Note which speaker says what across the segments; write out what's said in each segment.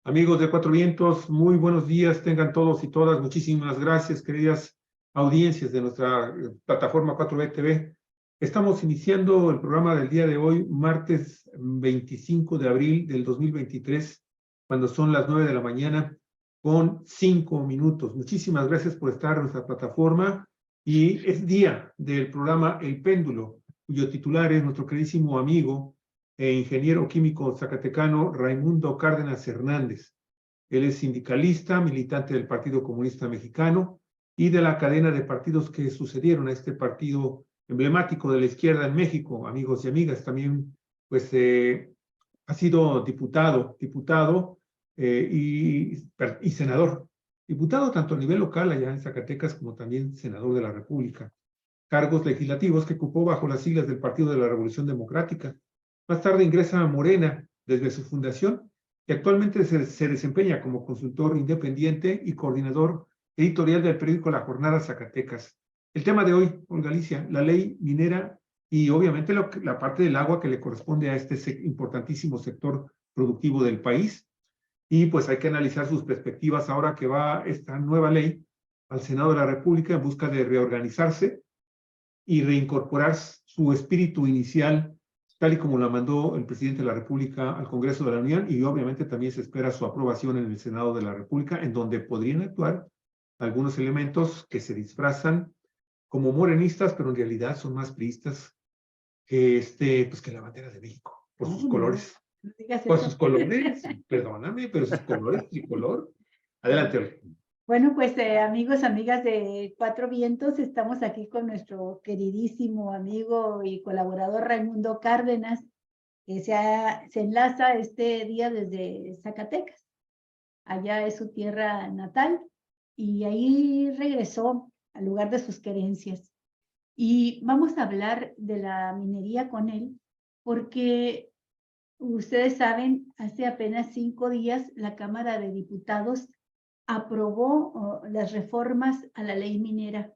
Speaker 1: Amigos de Cuatro Vientos, muy buenos días, tengan todos y todas. Muchísimas gracias, queridas audiencias de nuestra plataforma 4B TV. Estamos iniciando el programa del día de hoy, martes 25 de abril del 2023, cuando son las 9 de la mañana, con 5 minutos. Muchísimas gracias por estar en nuestra plataforma y es día del programa El Péndulo, cuyo titular es nuestro queridísimo amigo e ingeniero químico zacatecano Raimundo Cárdenas Hernández. Él es sindicalista, militante del Partido Comunista Mexicano y de la cadena de partidos que sucedieron a este partido emblemático de la izquierda en México, amigos y amigas. También, pues, ha sido diputado y senador. Diputado tanto a nivel local allá en Zacatecas como también senador de la República. Cargos legislativos que ocupó bajo las siglas del Partido de la Revolución Democrática. Más tarde ingresa a Morena desde su fundación y actualmente se desempeña como consultor independiente y coordinador editorial del periódico La Jornada Zacatecas. El tema de hoy, Olga Alicia, la ley minera y obviamente la parte del agua que le corresponde a este importantísimo sector productivo del país. Y pues hay que analizar sus perspectivas ahora que va esta nueva ley al Senado de la República en busca de reorganizarse y reincorporar su espíritu inicial, tal y como la mandó el presidente de la República al Congreso de la Unión, y obviamente también se espera su aprobación en el Senado de la República, en donde podrían actuar algunos elementos que se disfrazan como morenistas, pero en realidad son más priistas que, pues, que la bandera de México, por sus colores.
Speaker 2: No digas
Speaker 1: Por
Speaker 2: eso.
Speaker 1: sus colores, perdóname, pero sus colores tricolor. Adelante.
Speaker 2: Bueno, pues amigos, amigas de Cuatro Vientos, estamos aquí con nuestro queridísimo amigo y colaborador Raimundo Cárdenas, que se enlaza este día desde Zacatecas. Allá es su tierra natal y ahí regresó al lugar de sus querencias. Y vamos a hablar de la minería con él, porque ustedes saben, hace apenas 5 días la Cámara de Diputados aprobó las reformas a la ley minera,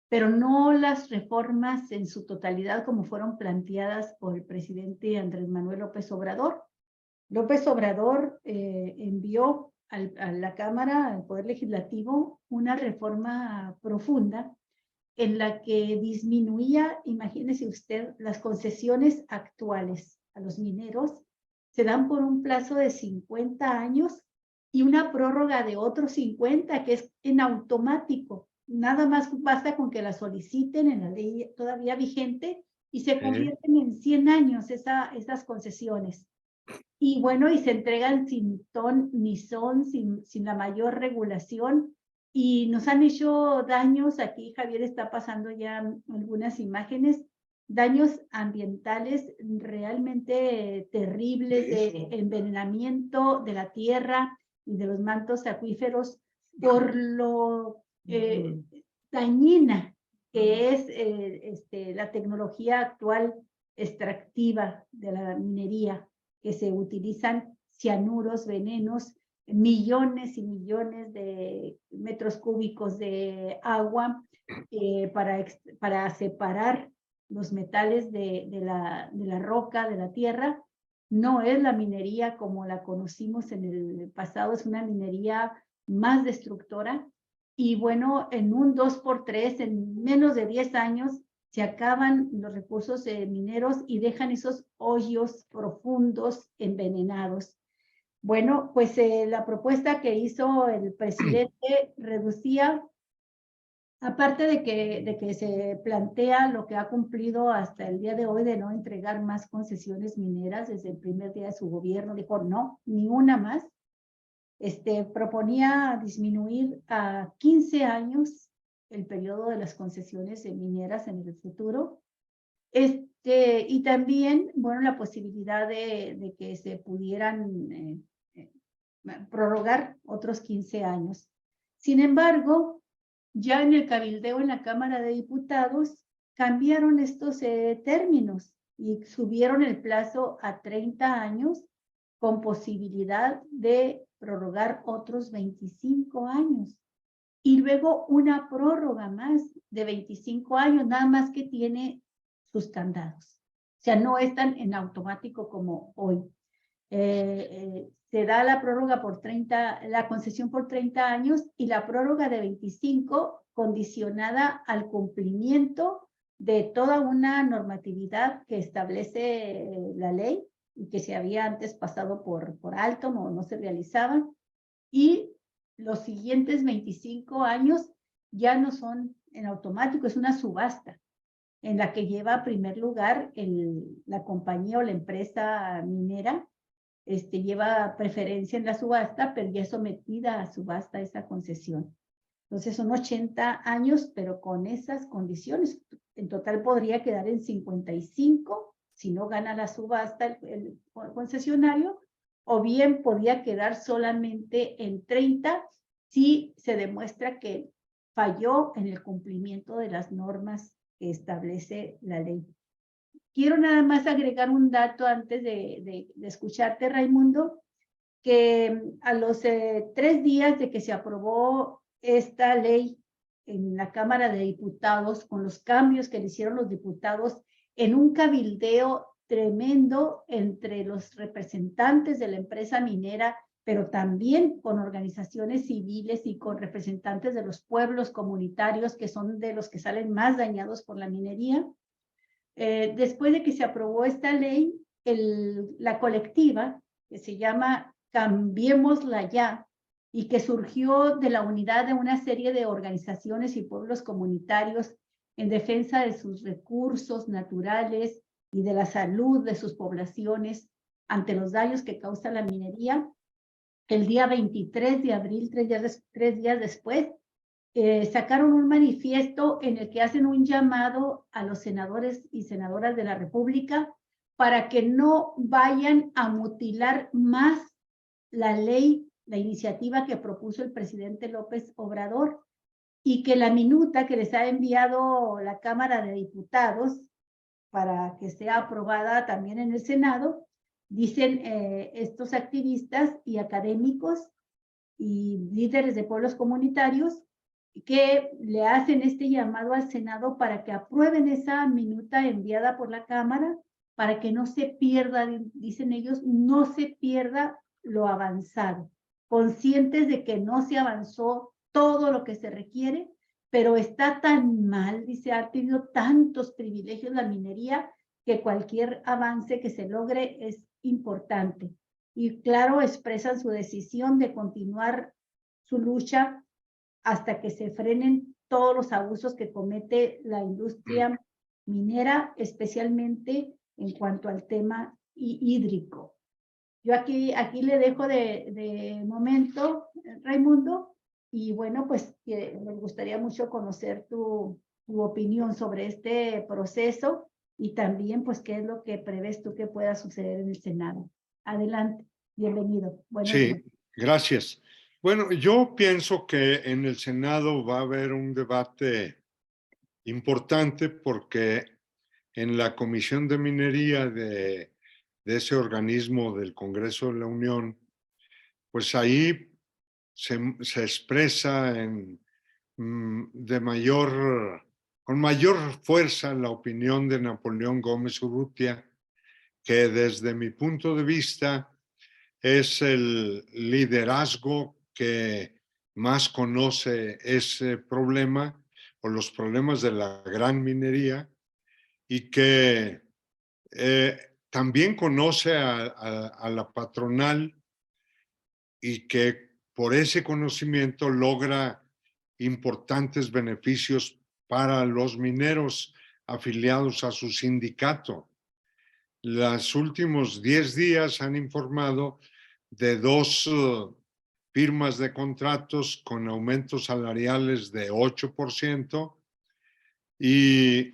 Speaker 2: pero no las reformas en su totalidad como fueron planteadas por el presidente Andrés Manuel López Obrador. López Obrador envió a la Cámara, al Poder Legislativo, una reforma profunda en la que disminuía, imagínese usted, las concesiones actuales a los mineros se dan por un plazo de 50 años y una prórroga de otros 50, que es en automático. Nada más basta con que la soliciten en la ley todavía vigente y se convierten en 100 años esas concesiones. Y bueno, y se entregan sin ton ni son, sin la mayor regulación, y nos han hecho daños. Aquí Javier está pasando ya algunas imágenes, daños ambientales realmente terribles, de envenenamiento de la tierra y de los mantos acuíferos por lo dañina que es la tecnología actual extractiva de la minería, que se utilizan cianuros, venenos, millones y millones de metros cúbicos de agua para separar los metales de la roca, de la tierra. No es la minería como la conocimos en el pasado, es una minería más destructora. Y bueno, en un 2x3, en menos de 10 años, se acaban los recursos mineros y dejan esos hoyos profundos envenenados. Bueno, pues la propuesta que hizo el presidente reducía, aparte de que se plantea lo que ha cumplido hasta el día de hoy de no entregar más concesiones mineras desde el primer día de su gobierno, dijo no, ni una más. Proponía disminuir a 15 años el periodo de las concesiones mineras en el futuro. Y también, bueno, la posibilidad de que se pudieran prorrogar otros 15 años. Sin embargo, ya en el cabildeo en la Cámara de Diputados cambiaron estos términos y subieron el plazo a 30 años con posibilidad de prorrogar otros 25 años. Y luego una prórroga más de 25 años, nada más que tiene sus candados. O sea, no están en automático como hoy. se da la prórroga por 30, la concesión por 30 años y la prórroga de 25 condicionada al cumplimiento de toda una normatividad que establece la ley y que se había antes pasado por alto o no se realizaban. Y los siguientes 25 años ya no son en automático, es una subasta en la que lleva a primer lugar la compañía o la empresa minera, lleva preferencia en la subasta, pero ya es sometida a subasta esa concesión. Entonces son 80 años, pero con esas condiciones. En total podría quedar en 55 si no gana la subasta el concesionario, o bien podría quedar solamente en 30 si se demuestra que falló en el cumplimiento de las normas que establece la ley. Quiero nada más agregar un dato antes de escucharte, Raimundo, que a los 3 días de que se aprobó esta ley en la Cámara de Diputados, con los cambios que le hicieron los diputados, en un cabildeo tremendo entre los representantes de la empresa minera, pero también con organizaciones civiles y con representantes de los pueblos comunitarios, que son de los que salen más dañados por la minería. Después de que se aprobó esta ley, la colectiva, que se llama Cambiémosla Ya, y que surgió de la unidad de una serie de organizaciones y pueblos comunitarios en defensa de sus recursos naturales y de la salud de sus poblaciones ante los daños que causa la minería. El día 23 de abril, 3 días después, sacaron un manifiesto en el que hacen un llamado a los senadores y senadoras de la República para que no vayan a mutilar más la ley, la iniciativa que propuso el presidente López Obrador, y que la minuta que les ha enviado la Cámara de Diputados para que sea aprobada también en el Senado, dicen estos activistas y académicos y líderes de pueblos comunitarios que le hacen este llamado al Senado para que aprueben esa minuta enviada por la Cámara, para que no se pierda, dicen ellos, no se pierda lo avanzado, conscientes de que no se avanzó todo lo que se requiere, pero está tan mal, dice, ha tenido tantos privilegios la minería que cualquier avance que se logre es importante. Y claro, expresan su decisión de continuar su lucha hasta que se frenen todos los abusos que comete la industria minera, especialmente en cuanto al tema hídrico. Yo aquí le dejo de momento, Raimundo, y bueno, pues me gustaría mucho conocer tu opinión sobre este proceso y también pues qué es lo que prevés tú que pueda suceder en el Senado. Adelante, bienvenido. Buenos días.
Speaker 3: Sí, gracias. Bueno, yo pienso que en el Senado va a haber un debate importante porque en la Comisión de Minería de ese organismo del Congreso de la Unión, pues ahí se expresa con mayor fuerza la opinión de Napoleón Gómez Urrutia, que desde mi punto de vista es el liderazgo que más conoce ese problema o los problemas de la gran minería y que también conoce a la patronal y que por ese conocimiento logra importantes beneficios para los mineros afiliados a su sindicato. Los últimos 10 días han informado de 2 firmas de contratos con aumentos salariales de 8% y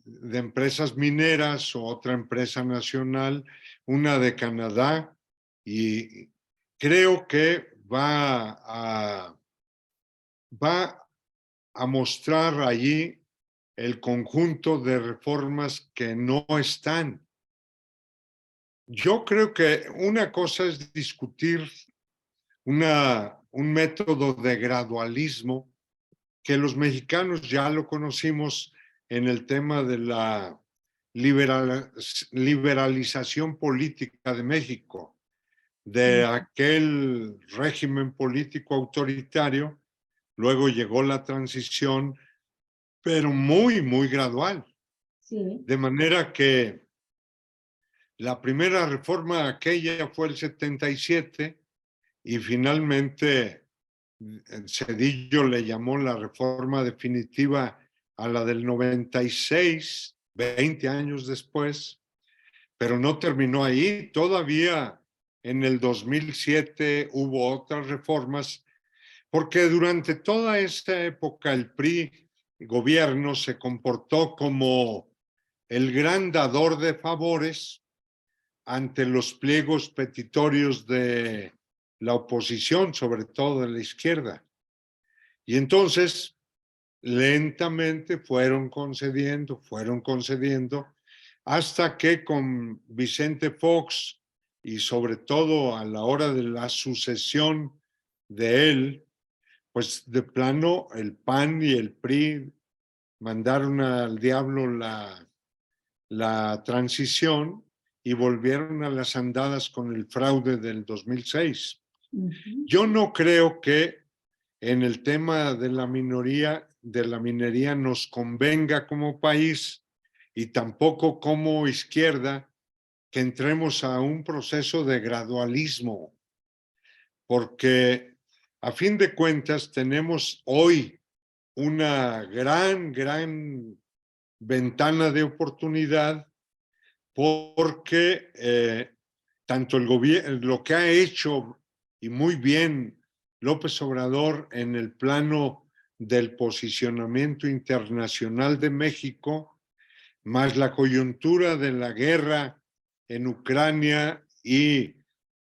Speaker 3: de empresas mineras o otra empresa nacional, una de Canadá, y creo que va a mostrar allí el conjunto de reformas que no están. Yo creo que una cosa es discutir un método de gradualismo que los mexicanos ya lo conocimos en el tema de la liberalización política de México, de aquel régimen político autoritario. Luego llegó la transición, pero muy, muy gradual.
Speaker 2: Sí.
Speaker 3: De manera que la primera reforma aquella fue el 77 y finalmente Zedillo le llamó la reforma definitiva a la del 96, 20 años después, pero no terminó ahí. Todavía en el 2007 hubo otras reformas, porque durante toda esta época el PRI gobierno se comportó como el gran dador de favores ante los pliegos petitorios de la oposición, sobre todo de la izquierda. Y entonces, lentamente fueron concediendo, hasta que con Vicente Fox y sobre todo a la hora de la sucesión de él, pues de plano el PAN y el PRI mandaron al diablo la transición y volvieron a las andadas con el fraude del 2006. Yo no creo que en el tema de la minería nos convenga como país y tampoco como izquierda que entremos a un proceso de gradualismo, porque a fin de cuentas tenemos hoy una gran ventana de oportunidad, porque tanto el gobierno, lo que ha hecho y muy bien López Obrador en el plano del posicionamiento internacional de México, más la coyuntura de la guerra en Ucrania y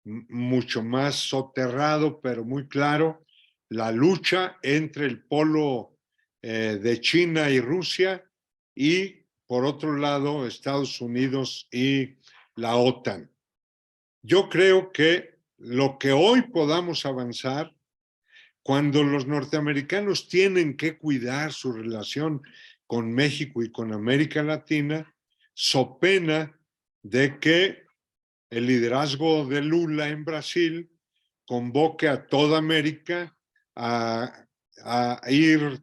Speaker 3: mucho más soterrado, pero muy claro, la lucha entre el polo de China y Rusia y, por otro lado, Estados Unidos y la OTAN. Yo creo que lo que hoy podamos avanzar, cuando los norteamericanos tienen que cuidar su relación con México y con América Latina, so pena de que el liderazgo de Lula en Brasil convoque a toda América a ir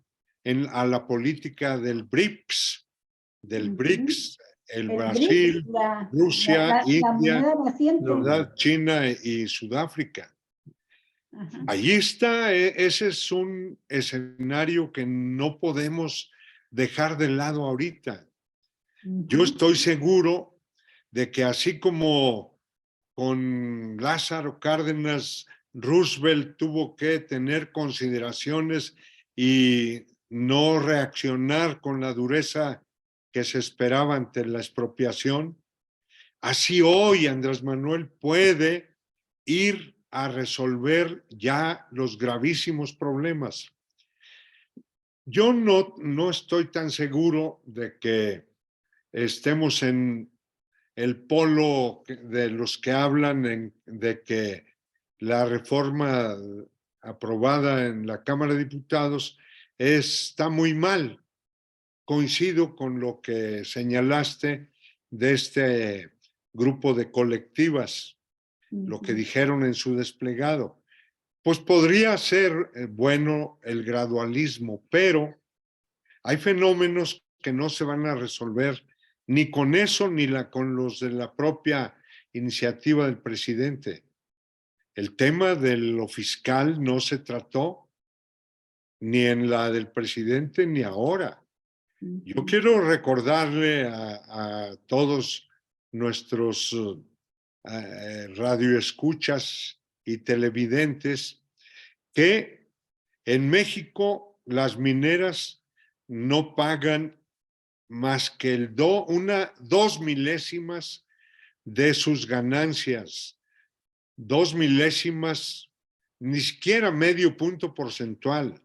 Speaker 3: a la política del BRICS, el Brasil,
Speaker 2: BRICS, la
Speaker 3: Rusia, India,
Speaker 2: moneda naciente.
Speaker 3: ¿verdad? China y Sudáfrica.
Speaker 2: Ajá.
Speaker 3: Allí está, ese es un escenario que no podemos dejar de lado ahorita. Yo estoy seguro de que así como con Lázaro Cárdenas, Roosevelt tuvo que tener consideraciones y no reaccionar con la dureza que se esperaba ante la expropiación, así hoy Andrés Manuel puede ir a resolver ya los gravísimos problemas. Yo no estoy tan seguro de que estemos en el polo de los que hablan de que la reforma aprobada en la Cámara de Diputados está muy mal. Coincido con lo que señalaste de este grupo de colectivas, lo que dijeron en su desplegado. Pues podría ser bueno el gradualismo, pero hay fenómenos que no se van a resolver ni con eso ni con los de la propia iniciativa del presidente. El tema de lo fiscal no se trató ni en la del presidente ni ahora. Yo quiero recordarle a todos nuestros radioescuchas y televidentes que en México las mineras no pagan más que dos milésimas de sus ganancias, 2 milésimas, ni siquiera medio punto porcentual,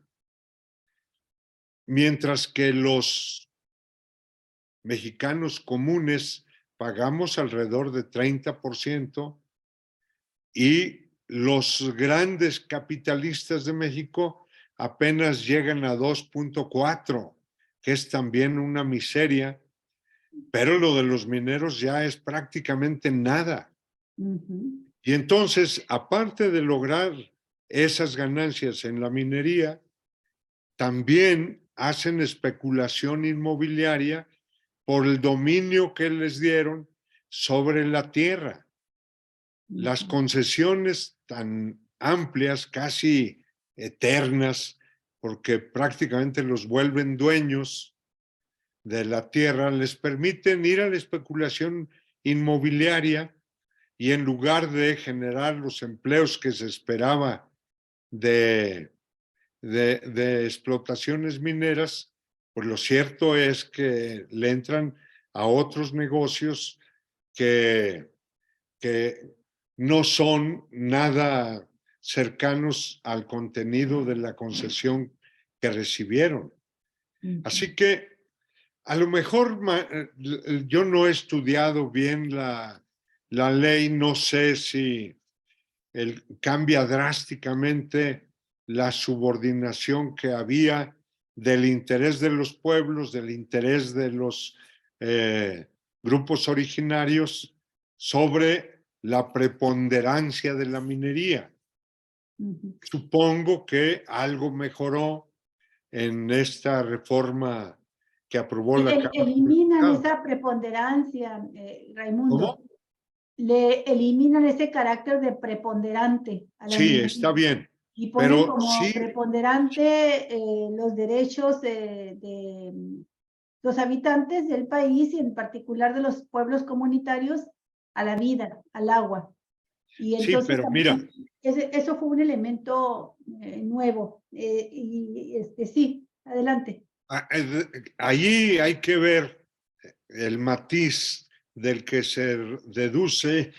Speaker 3: mientras que los mexicanos comunes pagamos alrededor de 30% y los grandes capitalistas de México apenas llegan a 2.4%, que es también una miseria, pero lo de los mineros ya es prácticamente nada. Y Y entonces, aparte de lograr esas ganancias en la minería, también hacen especulación inmobiliaria por el dominio que les dieron sobre la tierra. Las concesiones tan amplias, casi eternas, porque prácticamente los vuelven dueños de la tierra, les permiten ir a la especulación inmobiliaria y en lugar de generar los empleos que se esperaba de explotaciones mineras, pues lo cierto es que le entran a otros negocios que no son nada cercanos al contenido de la concesión que recibieron. Así que a lo mejor yo no he estudiado bien la ley, no sé si cambia drásticamente la subordinación que había del interés de los pueblos, del interés de los grupos originarios sobre la preponderancia de la minería. Supongo que algo mejoró en esta reforma que aprobó la Cámara.
Speaker 2: Eliminan esa preponderancia, Raimundo.
Speaker 3: ¿Cómo?
Speaker 2: Le eliminan ese carácter de preponderante a la
Speaker 3: Sí,
Speaker 2: minería.
Speaker 3: está bien.
Speaker 2: Y ponen
Speaker 3: Pero
Speaker 2: como
Speaker 3: sí,
Speaker 2: preponderante los derechos de los habitantes del país y en particular de los pueblos comunitarios a la vida, al agua. Y entonces,
Speaker 3: sí, pero mira,
Speaker 2: eso fue un elemento nuevo. Sí, adelante.
Speaker 3: allí hay que ver el matiz del que se deduce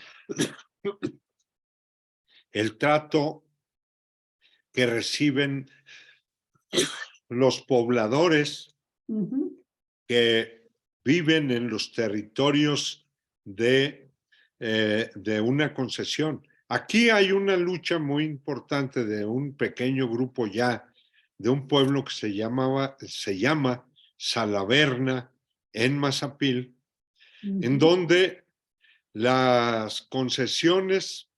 Speaker 3: el trato que reciben los pobladores que viven en los territorios de una concesión. Aquí hay una lucha muy importante de un pequeño grupo ya, de un pueblo que se llama Salaverna, en Mazapil, en donde las concesiones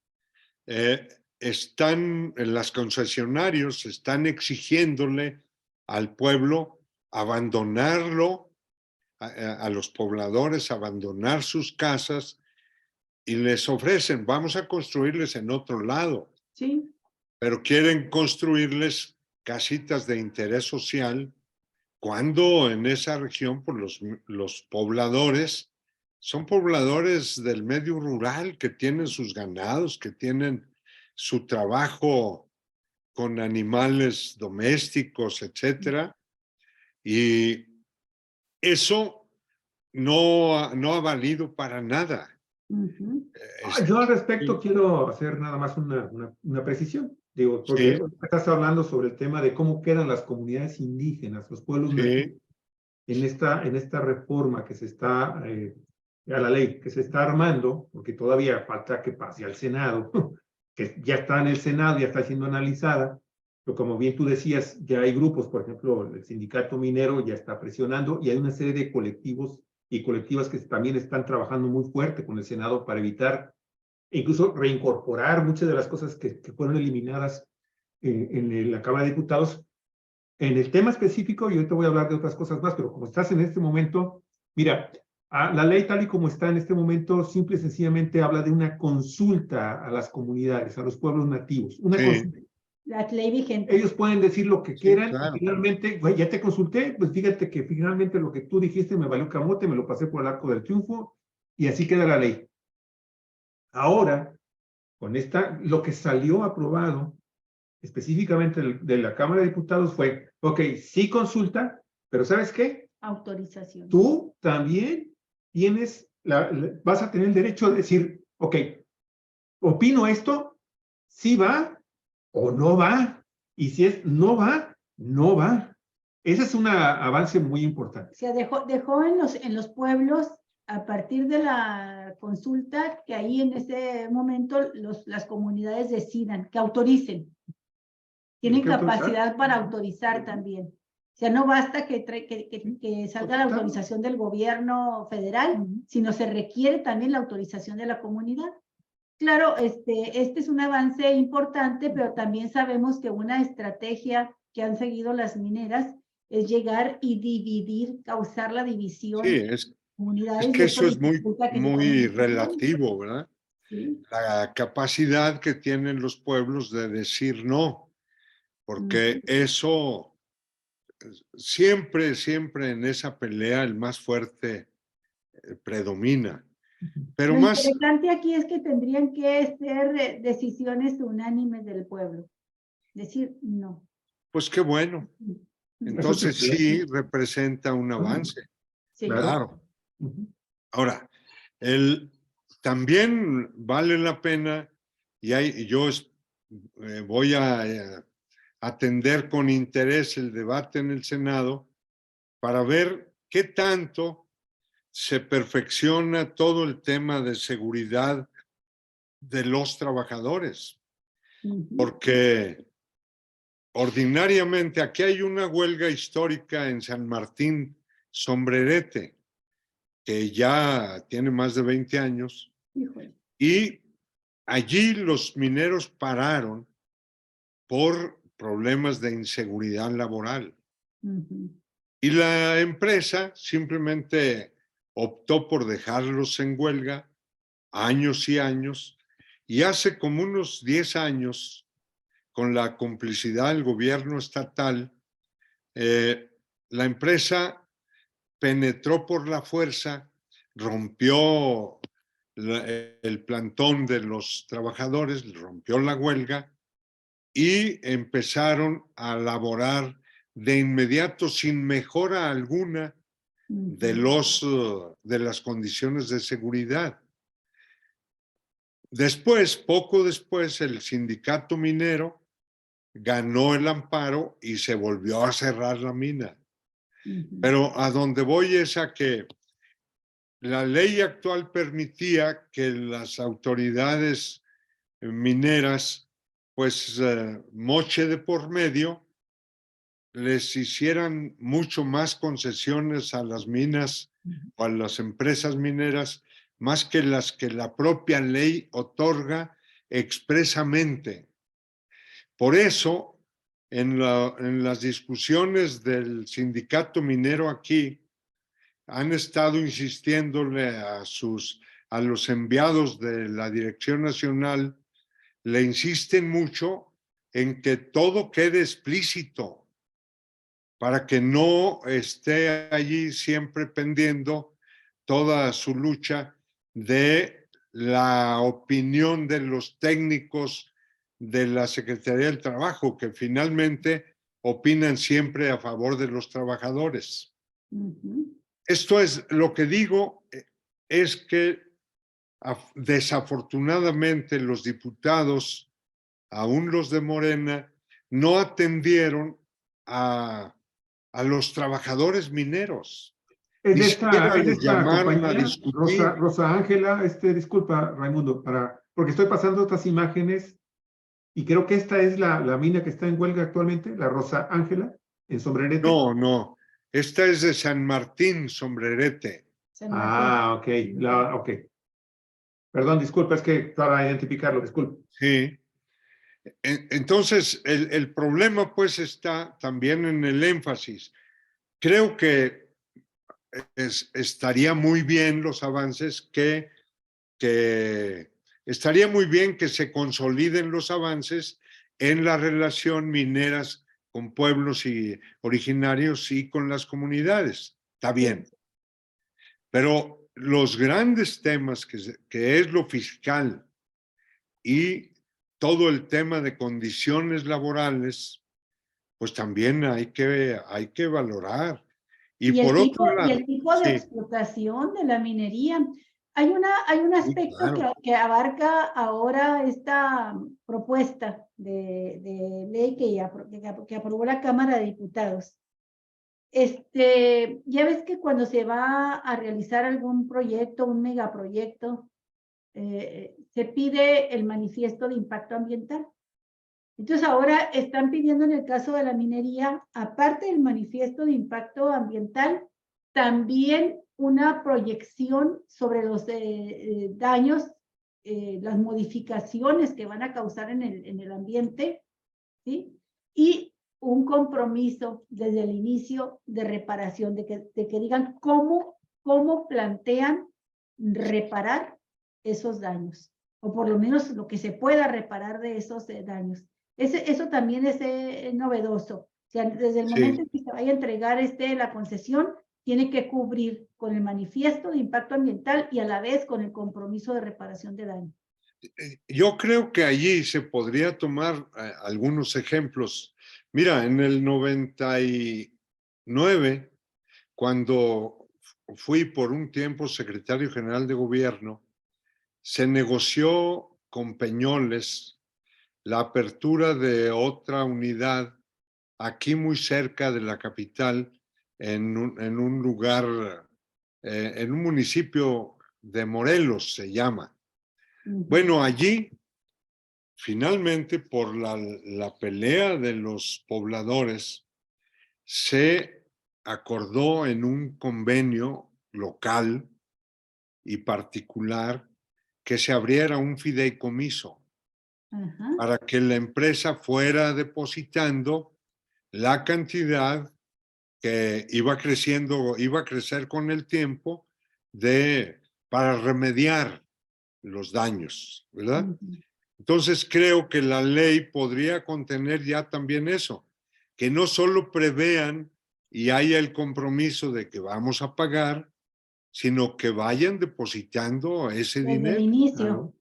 Speaker 3: los concesionarios están exigiéndole al pueblo abandonarlo, a los pobladores abandonar sus casas y les ofrecen, vamos a construirles en otro lado.
Speaker 2: Sí.
Speaker 3: Pero quieren construirles casitas de interés social cuando en esa región pues los pobladores son pobladores del medio rural que tienen sus ganados, que tienen su trabajo con animales domésticos, etcétera. Y eso no ha valido para nada.
Speaker 1: Yo al respecto quiero hacer nada más una precisión. Digo, porque
Speaker 3: Sí,
Speaker 1: estás hablando sobre el tema de cómo quedan las comunidades indígenas, los pueblos nativos, en esta reforma que se está, a la ley que se está armando, porque todavía falta que pase al Senado, que ya está en el Senado, ya está siendo analizada, pero como bien tú decías, ya hay grupos, por ejemplo, el sindicato minero ya está presionando y hay una serie de colectivos y colectivas que también están trabajando muy fuerte con el Senado para evitar e incluso reincorporar muchas de las cosas que fueron eliminadas en la Cámara de Diputados. En el tema específico, yo te voy a hablar de otras cosas más, pero como estás en este momento, mira, la ley tal y como está en este momento, simple y sencillamente habla de una consulta a las comunidades, a los pueblos nativos, una consulta.
Speaker 2: La ley vigente.
Speaker 1: Ellos pueden decir lo que quieran,
Speaker 3: claro.
Speaker 1: y finalmente, güey, ya te consulté, pues fíjate que finalmente lo que tú dijiste me valió camote, me lo pasé por el arco del triunfo, y así queda la ley. Ahora, con lo que salió aprobado, específicamente de la Cámara de Diputados fue, ok, sí consulta, pero ¿sabes qué?
Speaker 2: Autorización.
Speaker 1: Tú también vas a tener el derecho de decir, ok, opino esto, sí va o no va, y si es no va, no va. Ese es un avance muy importante.
Speaker 2: O sea, dejó en los pueblos, a partir de la consulta, que ahí en ese momento las comunidades decidan, que autoricen. Tienen capacidad para autorizar también. O sea, no basta que salga la autorización del gobierno federal, sino se requiere también la autorización de la comunidad. Claro, este es un avance importante, pero también sabemos que una estrategia que han seguido las mineras es llegar y dividir, causar la división
Speaker 3: Sí,
Speaker 2: en
Speaker 3: es
Speaker 2: comunidades, y
Speaker 3: que
Speaker 2: eso
Speaker 3: eso es muy,
Speaker 2: dificulta que se tomen
Speaker 3: muy
Speaker 2: decisiones.
Speaker 3: relativo, ¿verdad?
Speaker 2: Sí.
Speaker 3: La capacidad que tienen los pueblos de decir no, porque eso siempre, siempre en esa pelea el más fuerte predomina. Pero
Speaker 2: Lo
Speaker 3: más,
Speaker 2: interesante aquí es que tendrían que ser decisiones unánimes del pueblo. Decir no.
Speaker 3: pues qué bueno.
Speaker 1: Eso es
Speaker 3: Entonces
Speaker 1: excelente.
Speaker 3: sí representa un avance,
Speaker 2: Sí.
Speaker 1: Claro.
Speaker 3: claro. Ahora, también vale la pena, y yo voy a atender con interés el debate en el Senado para ver qué tanto se perfecciona todo el tema de seguridad de los trabajadores, porque ordinariamente aquí hay una huelga histórica en San Martín Sombrerete, que ya tiene más de 20 años,
Speaker 2: Híjole.
Speaker 3: y allí los mineros pararon por problemas de inseguridad laboral. Y la empresa simplemente optó por dejarlos en huelga años y años, y hace como unos 10 años, con la complicidad del gobierno estatal, la empresa penetró por la fuerza, rompió el plantón de los trabajadores, rompió la huelga y empezaron a laborar de inmediato sin mejora alguna de las condiciones de seguridad. Después, poco después, el sindicato minero ganó el amparo y se volvió a cerrar la mina. Pero a donde voy es a que la ley actual permitía que las autoridades mineras, pues moche de por medio, les hicieran mucho más concesiones a las minas o a las empresas mineras, más que las que la propia ley otorga expresamente. Por eso, en las discusiones del sindicato minero aquí, han estado insistiéndole a los enviados de la Dirección Nacional, le insisten mucho en que todo quede explícito para que no esté allí siempre pendiendo toda su lucha de la opinión de los técnicos de la Secretaría del Trabajo, que finalmente opinan siempre a favor de los trabajadores. Esto es, lo que digo es que desafortunadamente los diputados, aún los de Morena, no atendieron a los trabajadores mineros.
Speaker 1: Es
Speaker 3: Ni
Speaker 1: de
Speaker 3: siquiera
Speaker 1: es de
Speaker 3: los
Speaker 1: esta
Speaker 3: llamaron a
Speaker 1: compañía,
Speaker 3: discutir.
Speaker 1: Rosa Ángela, disculpa, Raimundo, porque estoy pasando estas imágenes y creo que esta es la mina que está en huelga actualmente, la Rosa Ángela, en Sombrerete.
Speaker 3: No, no. Esta es de San Martín, Sombrerete.
Speaker 2: San Martín.
Speaker 1: Ok. Perdón, disculpa, es que para identificarlo, disculpa.
Speaker 3: Sí. Entonces, el problema pues está también en el énfasis. Creo que estaría muy bien los avances que estaría muy bien que se consoliden los avances en la relación mineras con pueblos originarios y con las comunidades. Está bien. Pero los grandes temas que es lo fiscal y todo el tema de condiciones laborales, pues también hay que valorar. Y por otro
Speaker 2: Y
Speaker 3: lado,
Speaker 2: el tipo de
Speaker 3: sí,
Speaker 2: explotación de la minería. Hay un
Speaker 3: sí,
Speaker 2: aspecto
Speaker 3: claro.
Speaker 2: que abarca ahora esta propuesta de ley que aprobó la Cámara de Diputados. Ya ves que cuando se va a realizar algún proyecto, un megaproyecto, se pide el manifiesto de impacto ambiental. Entonces ahora están pidiendo en el caso de la minería, aparte del manifiesto de impacto ambiental, también una proyección sobre los daños las modificaciones que van a causar en el ambiente, ¿sí? Y un compromiso desde el inicio de reparación, de que digan cómo plantean reparar esos daños, o por lo menos lo que se pueda reparar de esos daños. Eso también es novedoso. O sea, desde el momento en que se vaya a entregar la concesión, tiene que cubrir con el manifiesto de impacto ambiental y a la vez con el compromiso de reparación de daño.
Speaker 3: Yo creo que allí se podría tomar algunos ejemplos. Mira, en el 99, cuando fui por un tiempo secretario general de gobierno, se negoció con Peñoles la apertura de otra unidad aquí muy cerca de la capital, en un lugar, en un municipio de Morelos se llama. Bueno, allí, finalmente, por la pelea de los pobladores, se acordó en un convenio local y particular que se abriera un fideicomiso para que la empresa fuera depositando la cantidad que iba creciendo, iba a crecer con el tiempo para remediar los daños, ¿verdad? Entonces creo que la ley podría contener ya también eso, que no solo prevean y haya el compromiso de que vamos a pagar, sino que vayan depositando ese
Speaker 2: Desde
Speaker 3: dinero.
Speaker 2: el inicio.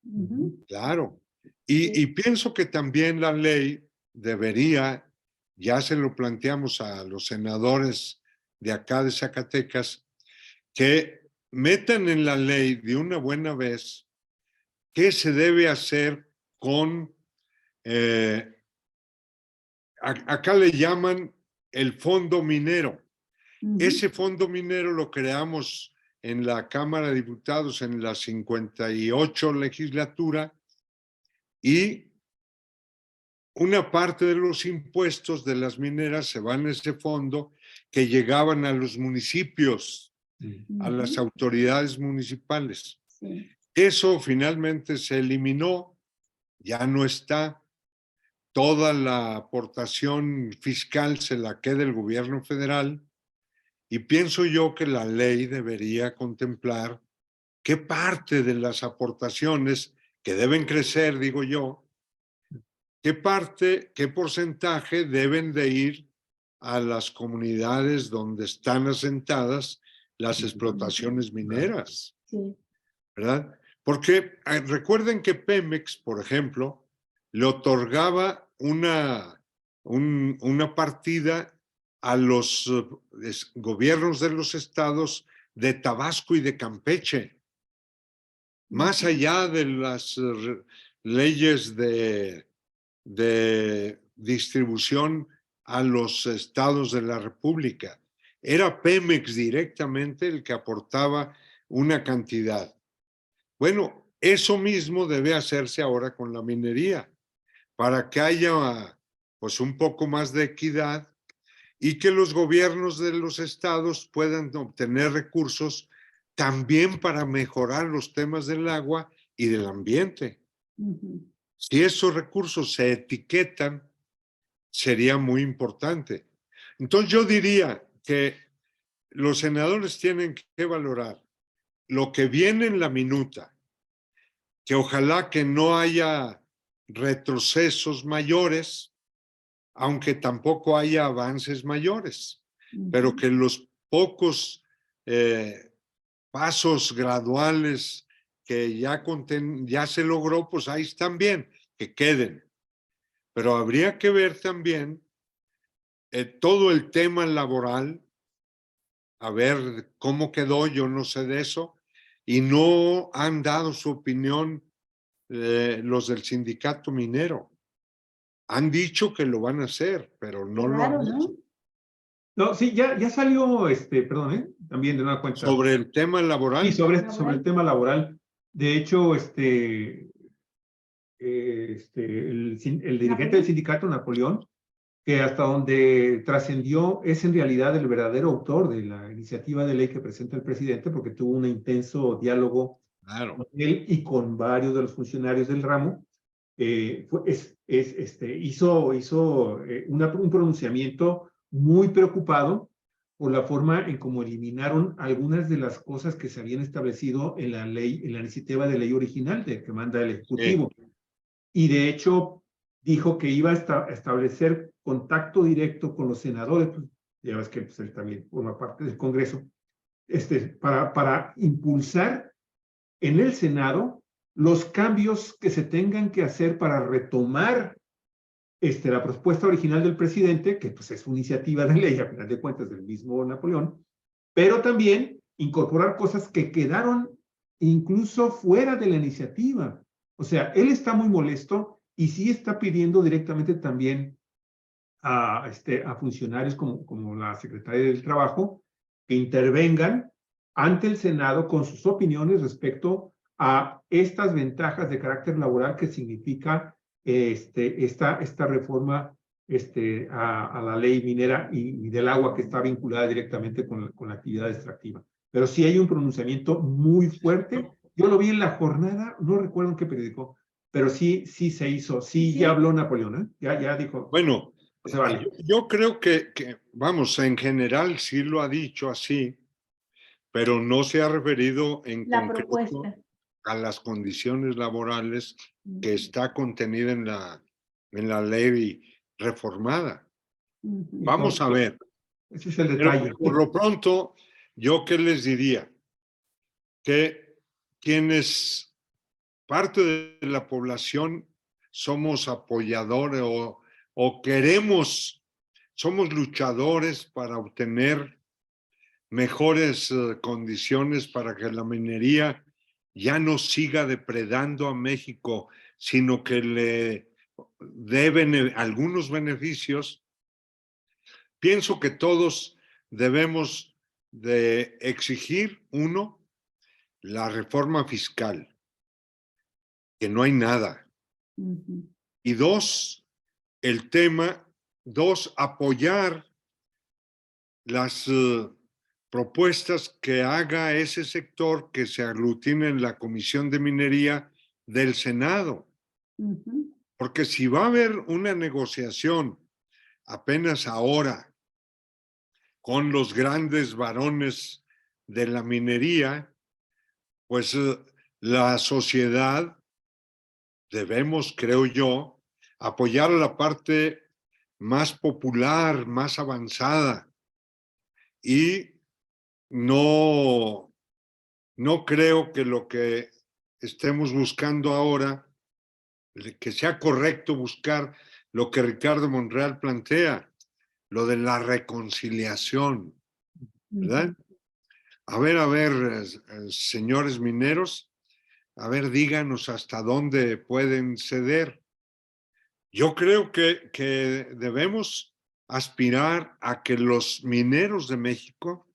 Speaker 3: Claro. Y pienso que también la ley debería, ya se lo planteamos a los senadores de acá de Zacatecas, que metan en la ley de una buena vez qué se debe hacer con, acá le llaman el fondo minero. Ese fondo minero lo creamos en la Cámara de Diputados en la 58 legislatura y una parte de los impuestos de las mineras se van a ese fondo que llegaban a los municipios, a las autoridades municipales.
Speaker 2: Sí.
Speaker 3: Eso finalmente se eliminó, ya no está. Toda la aportación fiscal se la queda el gobierno federal y pienso yo que la ley debería contemplar qué parte de las aportaciones que deben crecer, digo yo, qué parte, qué porcentaje deben de ir a las comunidades donde están asentadas las explotaciones mineras, ¿verdad? Porque recuerden que Pemex, por ejemplo, le otorgaba una partida a los gobiernos de los estados de Tabasco y de Campeche, más allá de las leyes de distribución a los estados de la República. Era Pemex directamente el que aportaba una cantidad. Bueno, eso mismo debe hacerse ahora con la minería, para que haya pues un poco más de equidad y que los gobiernos de los estados puedan obtener recursos también para mejorar los temas del agua y del ambiente. Si esos recursos se etiquetan, sería muy importante. Entonces yo diría que los senadores tienen que valorar lo que viene en la minuta, que ojalá que no haya retrocesos mayores, aunque tampoco haya avances mayores, pero que los pocos pasos graduales que ya se logró, pues ahí están bien, que queden. Pero habría que ver también todo el tema laboral, a ver cómo quedó, yo no sé de eso, y no han dado su opinión los del sindicato minero. Han dicho que lo van a hacer, pero no lo han hecho.
Speaker 1: No, sí, ya salió, perdón, también de una cuenta.
Speaker 3: Sobre el tema laboral.
Speaker 1: Sí, sobre el tema laboral. De hecho, el dirigente del sindicato, Napoleón, que hasta donde trascendió es en realidad el verdadero autor de la iniciativa de ley que presenta el presidente, porque tuvo un intenso diálogo
Speaker 3: Claro.
Speaker 1: Con él y con varios de los funcionarios del ramo, hizo un pronunciamiento muy preocupado por la forma en cómo eliminaron algunas de las cosas que se habían establecido en la ley, en la iniciativa de ley original que manda el Ejecutivo.
Speaker 3: Sí.
Speaker 1: Y de hecho dijo que iba a establecer contacto directo con los senadores, pues, ya ves que pues, él también forma parte del Congreso, para impulsar en el Senado los cambios que se tengan que hacer para retomar la propuesta original del presidente, que pues es una iniciativa de ley, a final de cuentas, del mismo Napoleón, pero también incorporar cosas que quedaron incluso fuera de la iniciativa. O sea, él está muy molesto y sí está pidiendo directamente también a funcionarios como la Secretaría del Trabajo que intervengan ante el Senado con sus opiniones respecto a estas ventajas de carácter laboral que significa esta reforma a la ley minera y del agua que está vinculada directamente con la actividad extractiva. Pero sí hay un pronunciamiento muy fuerte. Yo lo vi en la jornada, no recuerdo en qué periódico, pero sí se hizo, sí. Ya habló Napoleón, ¿eh? Ya dijo.
Speaker 3: Bueno,
Speaker 1: Se vale.
Speaker 3: yo creo que, vamos, en general sí lo ha dicho así, pero no se ha referido en
Speaker 2: La
Speaker 3: concreto
Speaker 2: propuesta.
Speaker 3: a las condiciones laborales que está contenida en la ley reformada. Vamos a ver.
Speaker 1: Ese es el
Speaker 3: Pero
Speaker 1: detalle.
Speaker 3: por lo pronto, ¿yo qué les diría? Que quienes parte de la población somos apoyadores o queremos, somos luchadores para obtener mejores condiciones para que la minería ya no siga depredando a México, sino que le deben algunos beneficios. Pienso que todos debemos de exigir, uno, la reforma fiscal, que no hay nada. Y dos, apoyar las propuestas que haga ese sector que se aglutina en la Comisión de Minería del Senado. Porque si va a haber una negociación apenas ahora con los grandes varones de la minería, pues la sociedad debemos, creo yo, apoyar la parte más popular, más avanzada. Y no creo que lo que estemos buscando ahora, que sea correcto buscar lo que Ricardo Monreal plantea, lo de la reconciliación, ¿verdad? A ver, señores mineros, a ver, díganos hasta dónde pueden ceder. Yo creo que debemos aspirar a que los mineros de México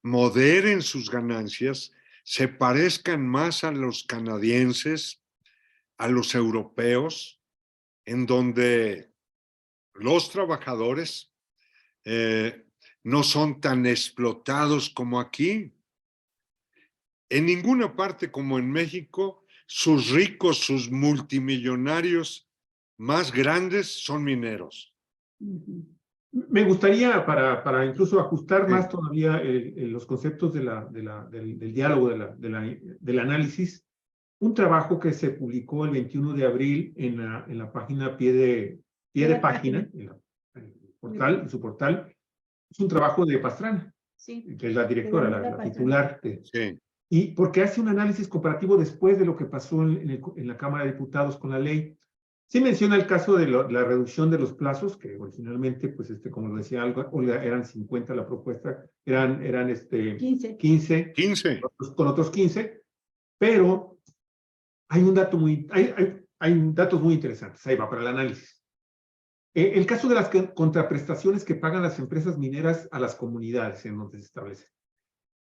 Speaker 3: moderen sus ganancias, se parezcan más a los canadienses, a los europeos, en donde los trabajadores no son tan explotados como aquí. En ninguna parte como en México, sus ricos, sus multimillonarios más grandes son mineros.
Speaker 1: Me gustaría, para incluso ajustar más todavía los conceptos del diálogo, del análisis, un trabajo que se publicó el 21 de abril en la página pie de página, en su portal, es un trabajo de Pastrana, que es la directora, la titular. Y porque hace un análisis comparativo después de lo que pasó en la Cámara de Diputados con la ley. Sí menciona el caso de la reducción de los plazos, que originalmente, pues, como lo decía Olga, eran 50 la propuesta, eran 15 con otros 15, pero hay datos muy interesantes, ahí va para el análisis. El caso de las contraprestaciones que pagan las empresas mineras a las comunidades en donde se establece.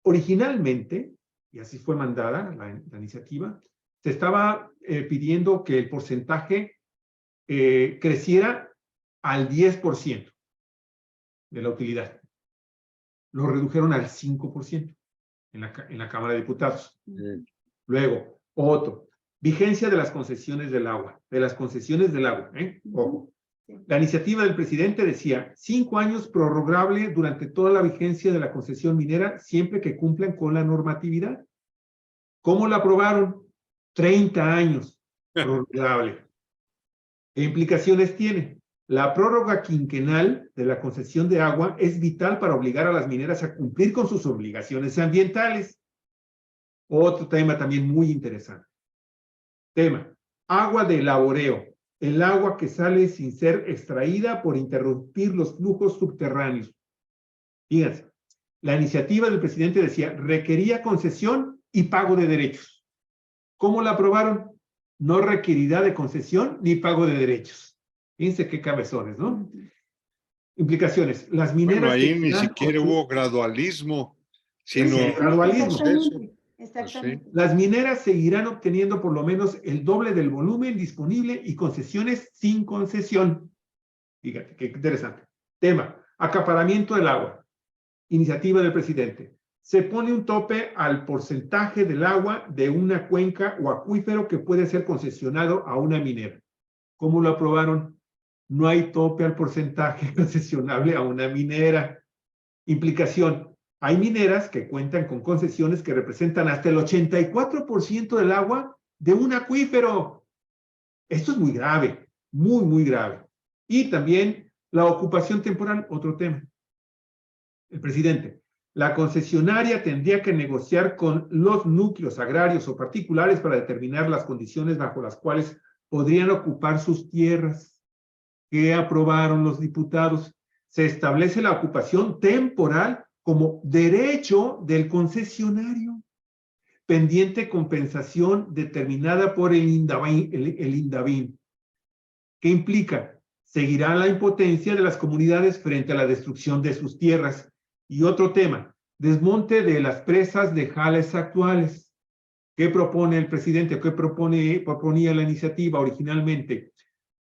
Speaker 1: Originalmente, y así fue mandada la iniciativa, se estaba pidiendo que el porcentaje creciera al 10% de la utilidad. Lo redujeron al 5%. en la Cámara de Diputados.
Speaker 3: Sí.
Speaker 1: Luego, otro, vigencia de las concesiones del agua, Ojo. La iniciativa del presidente decía 5 años prorrogable durante toda la vigencia de la concesión minera, siempre que cumplan con la normatividad. ¿Cómo la aprobaron? 30 años prorrogable. ¿Qué implicaciones tiene? La prórroga quinquenal de la concesión de agua es vital para obligar a las mineras a cumplir con sus obligaciones ambientales. Otro tema también muy interesante. Tema, agua de laboreo. El agua que sale sin ser extraída por interrumpir los flujos subterráneos. Fíjense, la iniciativa del presidente decía, requería concesión y pago de derechos. ¿Cómo la aprobaron? No requerirá de concesión ni pago de derechos. Fíjense qué cabezones, ¿no? Implicaciones. Las mineras...
Speaker 3: Bueno, ahí ni siquiera hubo gradualismo, sino
Speaker 1: gradualismo.
Speaker 2: Exactamente.
Speaker 1: Las mineras seguirán obteniendo por lo menos el doble del volumen disponible y concesiones sin concesión. Fíjate, qué interesante. Tema, acaparamiento del agua. Iniciativa del presidente. Se pone un tope al porcentaje del agua de una cuenca o acuífero que puede ser concesionado a una minera. ¿Cómo lo aprobaron? No hay tope al porcentaje concesionable a una minera. Implicación. Hay mineras que cuentan con concesiones que representan hasta el 84% del agua de un acuífero. Esto es muy grave, muy, muy grave. Y también la ocupación temporal, otro tema. El presidente, la concesionaria tendría que negociar con los núcleos agrarios o particulares para determinar las condiciones bajo las cuales podrían ocupar sus tierras. ¿Qué aprobaron los diputados? Se establece la ocupación temporal como derecho del concesionario, pendiente compensación determinada por el INDABIN. ¿Qué implica? Seguirá la impotencia de las comunidades frente a la destrucción de sus tierras. Y otro tema, desmonte de las presas de jales actuales. ¿Qué propone el presidente? ¿Qué proponía la iniciativa originalmente?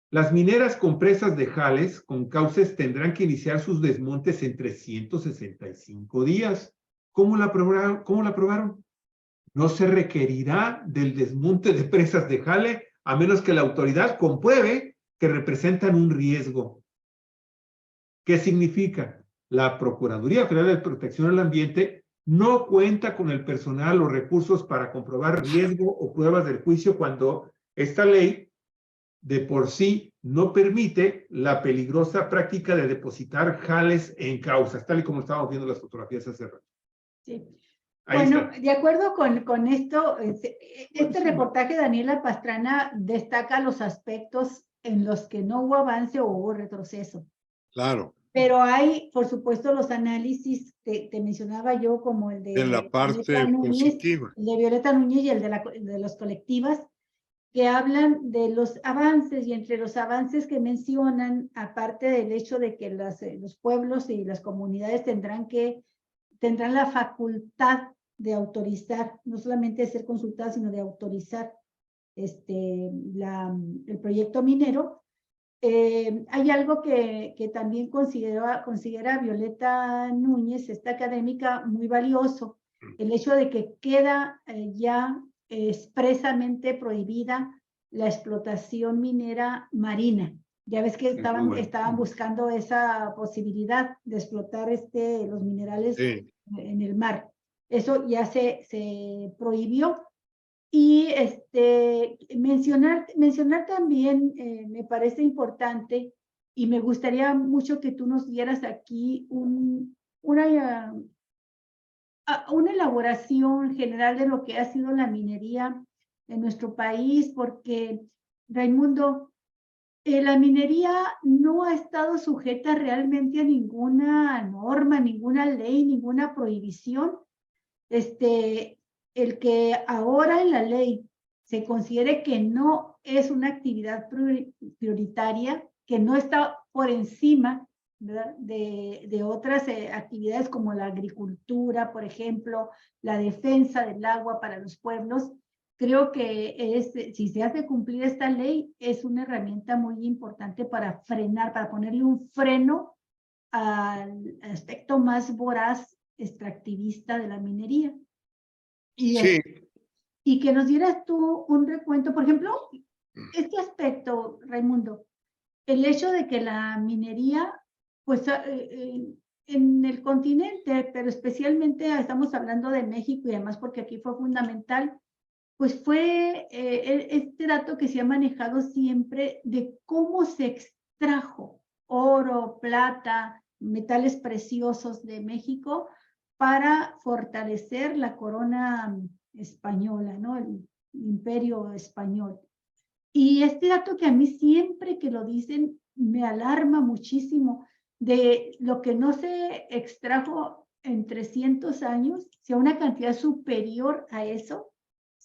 Speaker 1: Las mineras con presas de jales con cauces tendrán que iniciar sus desmontes en 365 días. ¿Cómo la aprobaron? No se requerirá del desmonte de presas de jale a menos que la autoridad compruebe que representan un riesgo. ¿Qué significa? La Procuraduría Federal de Protección al Ambiente no cuenta con el personal o recursos para comprobar riesgo o pruebas del juicio cuando esta ley de por sí no permite la peligrosa práctica de depositar jales en causas, tal y como estábamos viendo las fotografías hace rato.
Speaker 2: Sí.
Speaker 1: Ahí
Speaker 2: Bueno,
Speaker 1: está.
Speaker 2: de acuerdo con esto, este reportaje de Daniela Pastrana destaca los aspectos en los que no hubo avance o hubo retroceso.
Speaker 3: claro,
Speaker 2: Pero hay, por supuesto, los análisis, te mencionaba yo, como el de
Speaker 3: la parte
Speaker 2: Violeta Núñez,
Speaker 3: positiva.
Speaker 2: el de Violeta Núñez y el de las colectivas, que hablan de los avances, y entre los avances que mencionan, aparte del hecho de que los pueblos y las comunidades tendrán la facultad de autorizar, no solamente de ser consultadas, sino de autorizar el proyecto minero. Hay algo que también considera Violeta Núñez, esta académica, muy valioso, el hecho de que queda ya expresamente prohibida la explotación minera marina. Ya ves que estaban buscando esa posibilidad de explotar los minerales en el mar. Eso ya se prohibió. Y mencionar también me parece importante, y me gustaría mucho que tú nos dieras aquí una elaboración general de lo que ha sido la minería en nuestro país, porque, Raimundo, la minería no ha estado sujeta realmente a ninguna norma, ninguna ley, ninguna prohibición. El que ahora en la ley se considere que no es una actividad prioritaria, que no está por encima, ¿verdad?, de otras actividades como la agricultura, por ejemplo, la defensa del agua para los pueblos. Creo que si se hace cumplir esta ley, es una herramienta muy importante para frenar, para ponerle un freno al aspecto más voraz, extractivista de la minería. Y,
Speaker 3: Sí,
Speaker 2: y que nos dieras tú un recuento, por ejemplo, este aspecto, Raimundo, el hecho de que la minería, pues en el continente, pero especialmente estamos hablando de México y además porque aquí fue fundamental, pues fue este dato que se ha manejado siempre de cómo se extrajo oro, plata, metales preciosos de México para fortalecer la corona española, ¿no? El imperio español. Y este dato que a mí siempre que lo dicen me alarma muchísimo de lo que no se extrajo en 300 años, si a una cantidad superior a eso,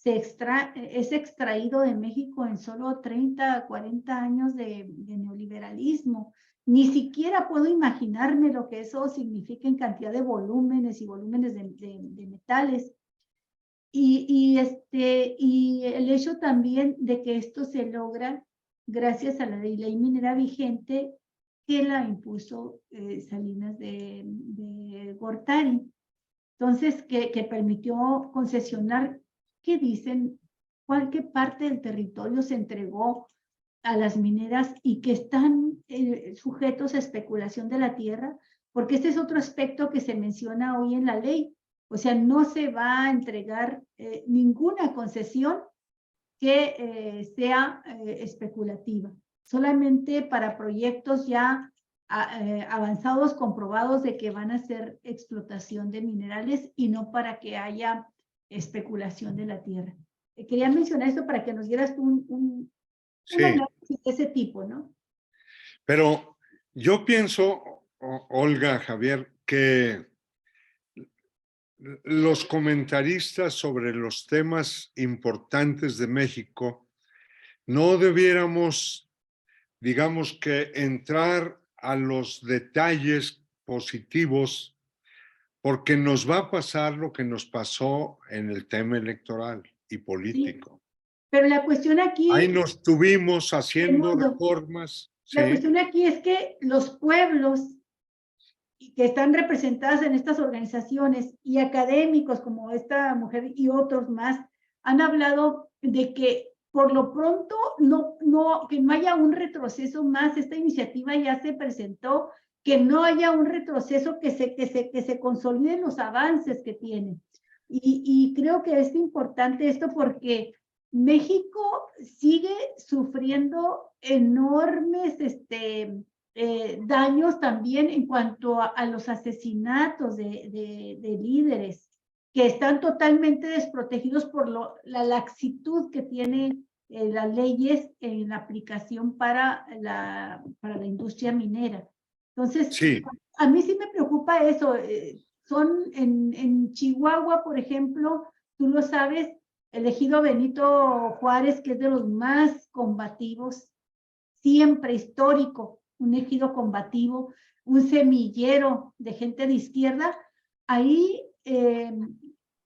Speaker 2: es extraído de México en solo 30, 40 años de neoliberalismo. Ni siquiera puedo imaginarme lo que eso significa en cantidad de volúmenes y volúmenes de metales. Y el hecho también de que esto se logra gracias a la ley minera vigente que la impuso Salinas de Gortari. Entonces, que permitió concesionar, ¿qué dicen? ¿Qué parte del territorio se entregó a las mineras y que están sujetos a especulación de la tierra? Porque este es otro aspecto que se menciona hoy en la ley. O sea, no se va a entregar ninguna concesión que sea especulativa, solamente para proyectos ya avanzados, comprobados de que van a ser explotación de minerales y no para que haya especulación de la tierra. Quería mencionar esto para que nos dieras un
Speaker 3: sí.
Speaker 2: análisis de ese tipo, ¿no?
Speaker 3: Pero yo pienso, Olga, Javier, que los comentaristas sobre los temas importantes de México no debiéramos, digamos que, entrar a los detalles positivos porque nos va a pasar lo que nos pasó en el tema electoral y político.
Speaker 2: Sí. Pero la cuestión aquí,
Speaker 3: Ahí nos tuvimos haciendo
Speaker 2: mundo,
Speaker 3: reformas.
Speaker 2: la
Speaker 3: ¿Sí?
Speaker 2: cuestión aquí es que los pueblos que están representadas en estas organizaciones y académicos como esta mujer y otros más han hablado de que por lo pronto que no haya un retroceso más. Esta iniciativa ya se presentó, que no haya un retroceso, que se consoliden los avances que tiene. Y creo que es importante esto porque México sigue sufriendo enormes daños también en cuanto a los asesinatos de líderes que están totalmente desprotegidos por la laxitud que tiene las leyes en la aplicación para la industria minera. Entonces,
Speaker 3: Sí.
Speaker 2: a mí sí me preocupa eso. Son en Chihuahua, por ejemplo, tú lo sabes, el ejido Benito Juárez, que es de los más combativos, siempre histórico, un ejido combativo, un semillero de gente de izquierda. Ahí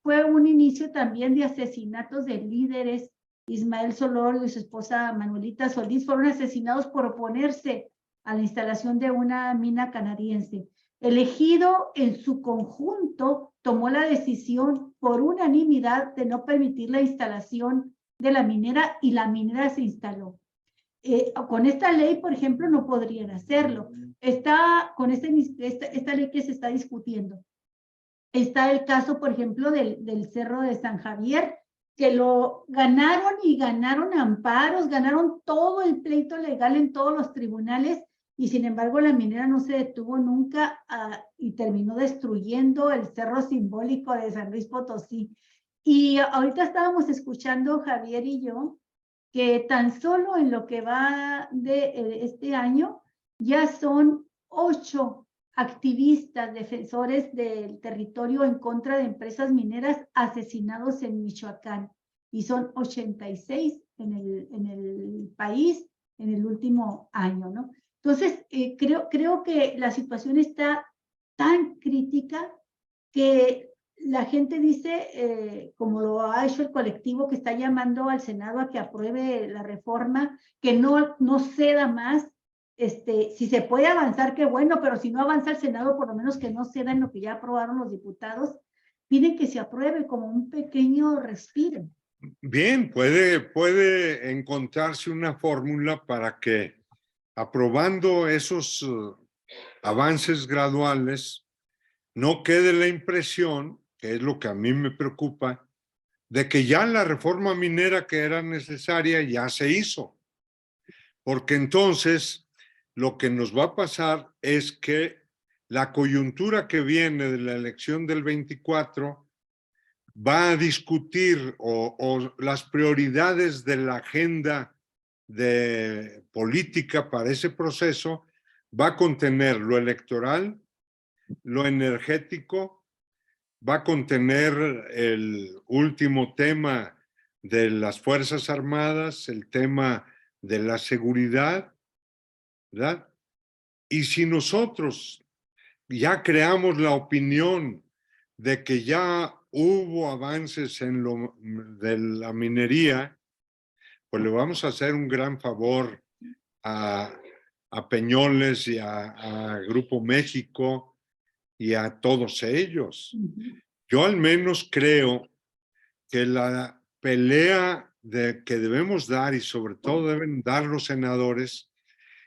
Speaker 2: fue un inicio también de asesinatos de líderes. Ismael Solorio y su esposa Manuelita Solís fueron asesinados por oponerse a la instalación de una mina canadiense. El ejido en su conjunto tomó la decisión por unanimidad de no permitir la instalación de la minera y la minera se instaló. Con esta ley, por ejemplo, no podrían hacerlo. Con esta ley que se está discutiendo. Está el caso, por ejemplo, del Cerro de San Javier, que lo ganaron y ganaron amparos, ganaron todo el pleito legal en todos los tribunales y sin embargo la minera no se detuvo nunca y terminó destruyendo el cerro simbólico de San Luis Potosí. Y ahorita estábamos escuchando Javier y yo que tan solo en lo que va de este año ya son 8 activistas, defensores del territorio en contra de empresas mineras asesinados en Michoacán. Y son 86 en el país en el último año, ¿no? Entonces, creo que la situación está tan crítica que la gente dice, como lo ha hecho el colectivo que está llamando al Senado a que apruebe la reforma, que no ceda más. Si se puede avanzar, qué bueno, pero si no avanza el Senado, por lo menos que no ceda en lo que ya aprobaron los diputados. piden que se apruebe como un pequeño respiro.
Speaker 3: Bien, puede encontrarse una fórmula para que aprobando esos avances graduales no quede la impresión, que es lo que a mí me preocupa, de que ya la reforma minera que era necesaria ya se hizo. Porque entonces lo que nos va a pasar es que la coyuntura que viene de la elección del 24 va a discutir o las prioridades de la agenda de política para ese proceso va a contener lo electoral, lo energético, va a contener el último tema de las Fuerzas Armadas, el tema de la seguridad, ¿verdad? Y si nosotros ya creamos la opinión de que ya hubo avances en lo de la minería, pues le vamos a hacer un gran favor a Peñoles y a Grupo México y a todos ellos. Yo al menos creo que la pelea que debemos dar y sobre todo deben dar los senadores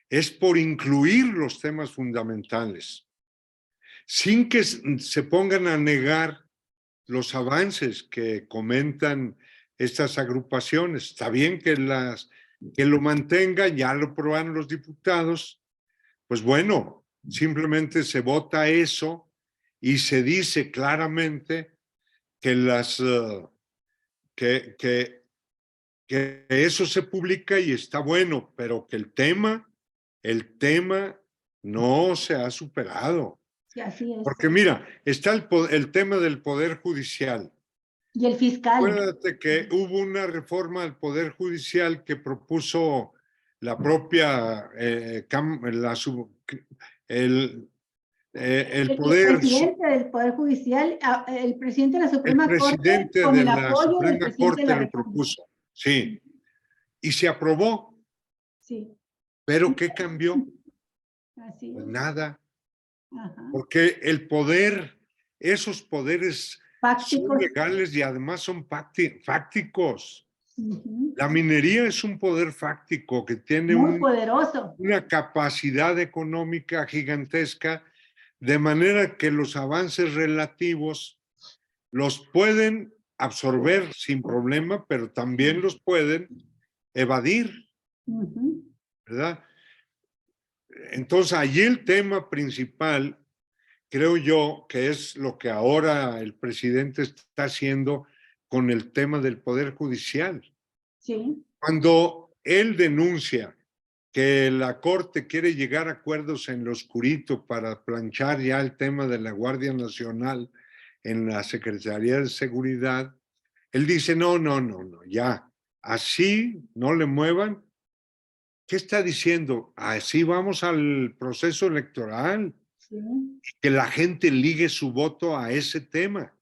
Speaker 3: es por incluir los temas fundamentales, sin que se pongan a negar los avances que comentan estas agrupaciones. Está bien que lo mantengan, ya lo aprobaron los diputados, pues bueno, simplemente se vota eso y se dice claramente que que eso se publica y está bueno, pero que el tema no se ha superado.
Speaker 2: Sí, así es.
Speaker 3: Porque mira, está el tema del Poder Judicial.
Speaker 2: Y el fiscal.
Speaker 3: Acuérdate que hubo una reforma al Poder Judicial que propuso la propia el Poder.
Speaker 2: Presidente del Poder Judicial, el presidente de la Suprema Corte,
Speaker 3: presidente
Speaker 2: con
Speaker 3: de
Speaker 2: el
Speaker 3: la
Speaker 2: apoyo del
Speaker 3: Suprema
Speaker 2: presidente
Speaker 3: Corte
Speaker 2: de la
Speaker 3: lo
Speaker 2: República.
Speaker 3: propuso, sí, y se aprobó.
Speaker 2: Sí.
Speaker 3: ¿Pero qué cambió?
Speaker 2: Así
Speaker 3: Pues
Speaker 2: es.
Speaker 3: nada,
Speaker 2: Ajá.
Speaker 3: porque el poder, esos poderes
Speaker 2: Fácticos.
Speaker 3: son legales y además son fácticos.
Speaker 2: Uh-huh.
Speaker 3: La minería es un poder fáctico que tiene
Speaker 2: muy poderoso.
Speaker 3: Una capacidad económica gigantesca, de manera que los avances relativos los pueden absorber sin problema, pero también los pueden evadir, ¿verdad? Entonces, allí el tema principal, creo yo, que es lo que ahora el presidente está haciendo con el tema del Poder Judicial.
Speaker 2: Sí.
Speaker 3: Cuando él denuncia que la Corte quiere llegar a acuerdos en lo oscurito para planchar ya el tema de la Guardia Nacional en la Secretaría de Seguridad, él dice, no, ya, así no le muevan. ¿Qué está diciendo? Así vamos al proceso electoral.
Speaker 2: Sí.
Speaker 3: Que la gente ligue su voto a ese tema.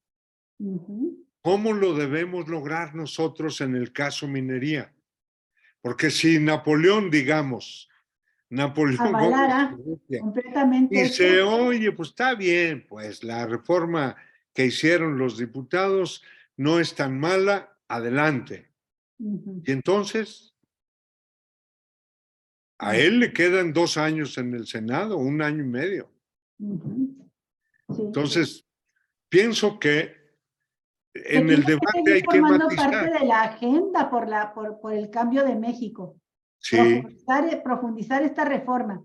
Speaker 3: ¿Cómo lo debemos lograr nosotros en el caso minería? Porque si Napoleón, digamos,
Speaker 2: avalara completamente
Speaker 3: dice, oye, pues está bien, pues la reforma que hicieron los diputados no es tan mala, adelante. Y entonces, a él le quedan 2 años en el Senado, 1 año y medio.
Speaker 2: Sí.
Speaker 3: Entonces, pienso que en el debate hay que matizar.
Speaker 2: Parte de la agenda por el cambio de México.
Speaker 3: Sí.
Speaker 2: Profundizar esta reforma.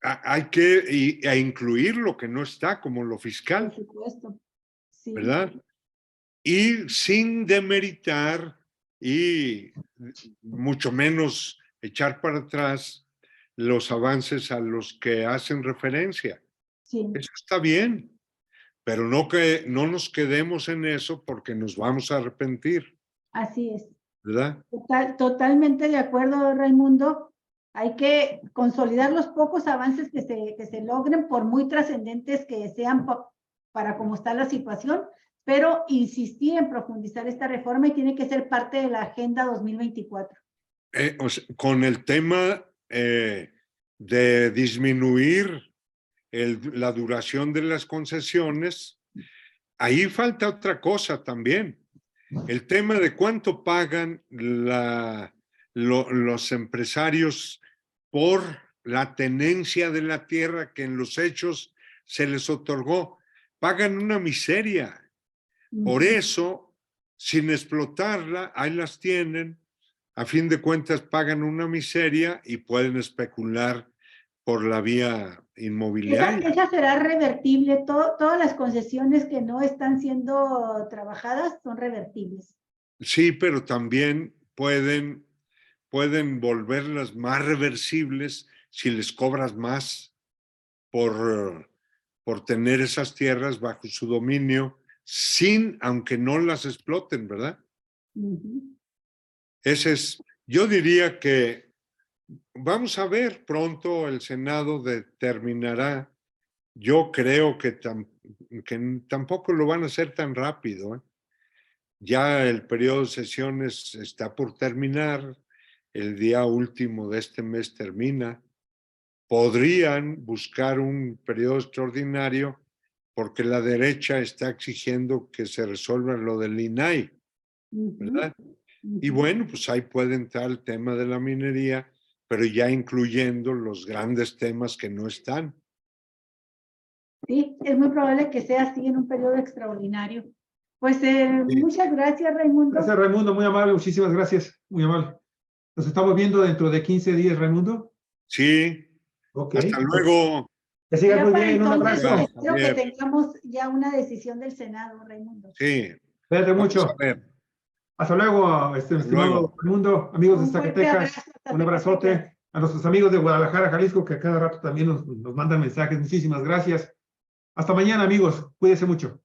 Speaker 3: Hay que incluir lo que no está, como lo fiscal.
Speaker 2: Por supuesto. Sí.
Speaker 3: ¿Verdad? Y sin demeritar y mucho menos echar para atrás los avances a los que hacen referencia.
Speaker 2: Sí.
Speaker 3: Eso está bien, pero no nos quedemos en eso porque nos vamos a arrepentir.
Speaker 2: Así es.
Speaker 3: ¿Verdad?
Speaker 2: Totalmente de acuerdo, Raimundo. Hay que consolidar los pocos avances que se logren, por muy trascendentes que sean para cómo está la situación, pero insistir en profundizar esta reforma y tiene que ser parte de la Agenda 2024.
Speaker 3: Con el tema de disminuir la duración de las concesiones ahí falta otra cosa también. El tema de cuánto pagan los empresarios por la tenencia de la tierra que en los hechos se les otorgó. Pagan una miseria. Por eso, sin explotarla, ahí las tienen. A fin de cuentas, pagan una miseria y pueden especular por la vía inmobiliaria.
Speaker 2: Esa será revertible. Todas las concesiones que no están siendo trabajadas son revertibles.
Speaker 3: Sí, pero también pueden volverlas más reversibles si les cobras más por tener esas tierras bajo su dominio, aunque no las exploten, ¿verdad? Ese es, yo diría que vamos a ver pronto, el Senado determinará. Yo creo que tampoco lo van a hacer tan rápido, ¿eh? Ya el periodo de sesiones está por terminar, el día último de este mes termina. Podrían buscar un periodo extraordinario porque la derecha está exigiendo que se resuelva lo del INAI, ¿verdad? Y bueno, pues ahí puede entrar el tema de la minería, pero ya incluyendo los grandes temas que no están.
Speaker 2: Sí, es muy probable que sea así en un periodo extraordinario. Pues muchas gracias, Raimundo.
Speaker 1: Gracias, Raimundo, muy amable, muchísimas gracias, muy amable. Nos estamos viendo dentro de 15 días, Raimundo.
Speaker 3: Sí,
Speaker 1: Okay.
Speaker 3: Hasta luego.
Speaker 1: Que sigas muy
Speaker 2: para
Speaker 1: bien, un
Speaker 2: entonces,
Speaker 1: abrazo.
Speaker 2: espero que tengamos ya una decisión del Senado, Raimundo.
Speaker 3: Sí.
Speaker 1: Cuídate mucho.
Speaker 3: A ver.
Speaker 1: Hasta luego, estimado Raimundo, amigos de Zacatecas. Un abrazote. A nuestros amigos de Guadalajara, Jalisco, que a cada rato también nos mandan mensajes. Muchísimas gracias. Hasta mañana, amigos. Cuídense mucho.